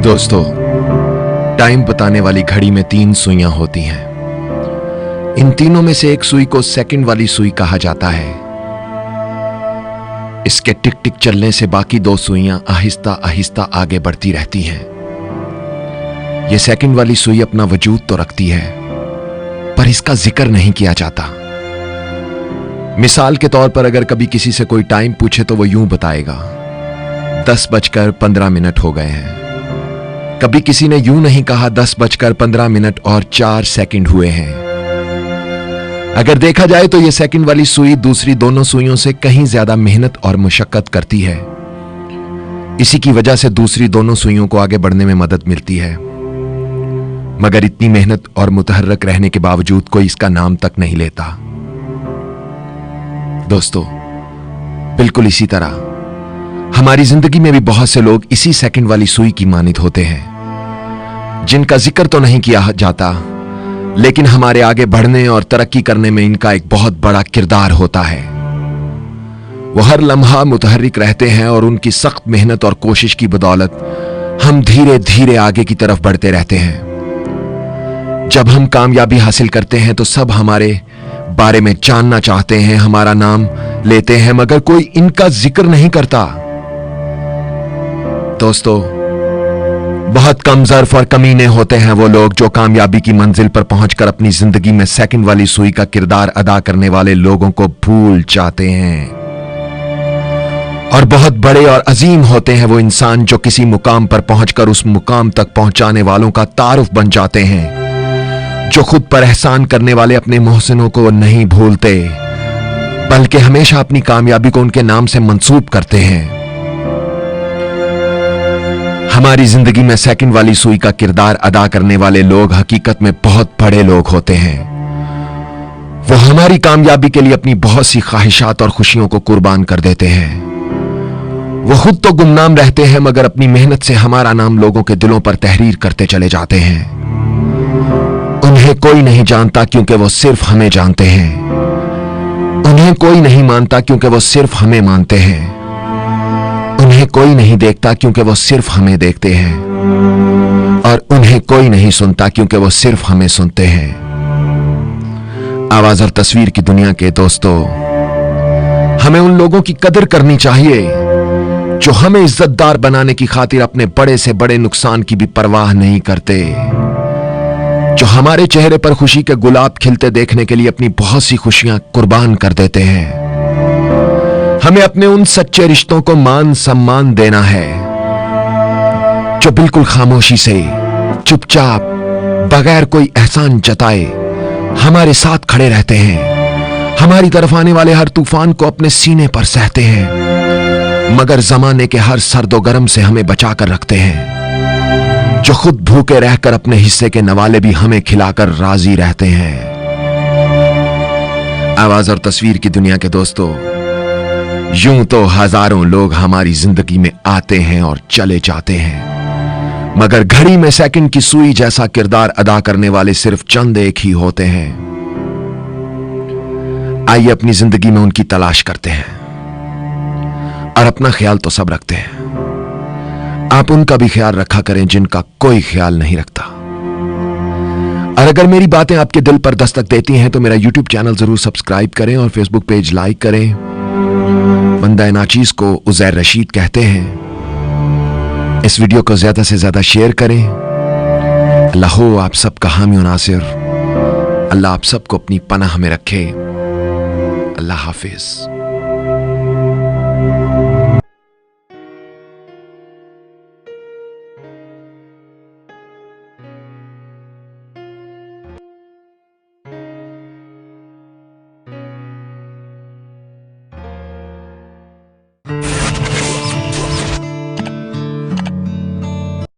दोस्तों, टाइम बताने वाली घड़ी में 3 सुइयां होती हैं। इन तीनों में से एक सुई को सेकंड वाली सुई कहा जाता है। इसके टिक टिक चलने से बाकी 2 सुइयां आहिस्ता आहिस्ता आगे बढ़ती रहती हैं। यह सेकंड वाली सुई अपना वजूद तो रखती है, पर इसका जिक्र नहीं किया जाता। मिसाल के तौर पर अगर कभी किसी से कोई टाइम पूछे तो वो यूं बताएगा, 10:15 हो गए हैं। कभी किसी ने यूं नहीं कहा 10:15 और 4 सेकंड हुए हैं। अगर देखा जाए तो यह सेकंड वाली सुई दूसरी दोनों सुइयों से कहीं ज्यादा मेहनत और मुशक्कत करती है। इसी की वजह से दूसरी दोनों सुइयों को आगे बढ़ने में मदद मिलती है, मगर इतनी मेहनत और मुतहर्रक रहने के बावजूद कोई इसका नाम तक नहीं लेता। दोस्तों, बिल्कुल इसी तरह हमारी जिंदगी में भी बहुत से लोग इसी सेकंड वाली सुई की मानिंद होते हैं, जिनका जिक्र तो नहीं किया जाता, लेकिन हमारे आगे बढ़ने और तरक्की करने में इनका एक बहुत बड़ा किरदार होता है। वो हर लम्हा मुतहर्रिक रहते हैं और उनकी सख्त मेहनत और कोशिश की बदौलत हम धीरे धीरे आगे की तरफ बढ़ते रहते हैं। जब हम कामयाबी हासिल करते हैं तो सब हमारे बारे में जानना चाहते हैं, हमारा नाम लेते हैं, मगर कोई इनका जिक्र नहीं करता। दोस्तों, बहुत कम ज़र्फ और कमीने होते हैं वो लोग जो कामयाबी की मंजिल पर पहुंचकर अपनी जिंदगी में सेकंड वाली सुई का किरदार अदा करने वाले लोगों को भूल जाते हैं। और बहुत बड़े और अजीम होते हैं वो इंसान जो किसी मुकाम पर पहुंचकर उस मुकाम तक पहुंचाने वालों का तारुफ बन जाते हैं, जो खुद पर एहसान करने वाले अपने मोहसिनों को नहीं भूलते, बल्कि हमेशा अपनी कामयाबी को उनके नाम से मंसूब करते हैं। हमारी जिंदगी में सेकंड वाली सुई का किरदार अदा करने वाले लोग हकीकत में बहुत बड़े लोग होते हैं। वो हमारी कामयाबी के लिए अपनी बहुत सी ख्वाहिशात और खुशियों को कुर्बान कर देते हैं। वो खुद तो गुमनाम रहते हैं, मगर अपनी मेहनत से हमारा नाम लोगों के दिलों पर तहरीर करते चले जाते हैं। उन्हें कोई नहीं जानता क्योंकि वो सिर्फ हमें जानते हैं। उन्हें कोई नहीं मानता क्योंकि वो सिर्फ हमें मानते हैं। उन्हें कोई नहीं देखता क्योंकि वो सिर्फ हमें देखते हैं। और उन्हें कोई नहीं सुनता क्योंकि वो सिर्फ हमें सुनते हैं। आवाज और तस्वीर की दुनिया के दोस्तों, हमें उन लोगों की कदर करनी चाहिए जो हमें इज्जतदार बनाने की खातिर अपने बड़े से बड़े नुकसान की भी परवाह नहीं करते, जो हमारे चेहरे पर खुशी के गुलाब खिलते देखने के लिए अपनी बहुत सी खुशियां कुर्बान कर देते हैं। हमें अपने उन सच्चे रिश्तों को मान सम्मान देना है जो बिल्कुल खामोशी से, चुपचाप, बगैर कोई एहसान जताए हमारे साथ खड़े रहते हैं। हमारी तरफ आने वाले हर तूफान को अपने सीने पर सहते हैं, मगर जमाने के हर सर्दो गर्म से हमें बचाकर रखते हैं, जो खुद भूखे रहकर अपने हिस्से के नवाले भी हमें खिलाकर राजी रहते हैं। आवाज और तस्वीर की दुनिया के दोस्तों, यूं तो हजारों लोग हमारी जिंदगी में आते हैं और चले जाते हैं, मगर घड़ी में सेकंड की सुई जैसा किरदार अदा करने वाले सिर्फ चंद एक ही होते हैं। आइए अपनी जिंदगी में उनकी तलाश करते हैं, और अपना ख्याल तो सब रखते हैं। आप उनका भी ख्याल रखा करें जिनका कोई ख्याल नहीं रखता। और अगर मेरी बातें आपके दिल पर दस्तक देती हैं तो मेरा YouTube चैनल जरूर सब्सक्राइब करें और Facebook पेज लाइक करें। बंदा नाचीज को उज़ैर रशीद कहते हैं। इस वीडियो को ज्यादा से ज्यादा शेयर करें। अल्लाह हो आप सबका हामी और नासिर। अल्लाह आप सबको अपनी पनाह में रखे। अल्लाह हाफिज।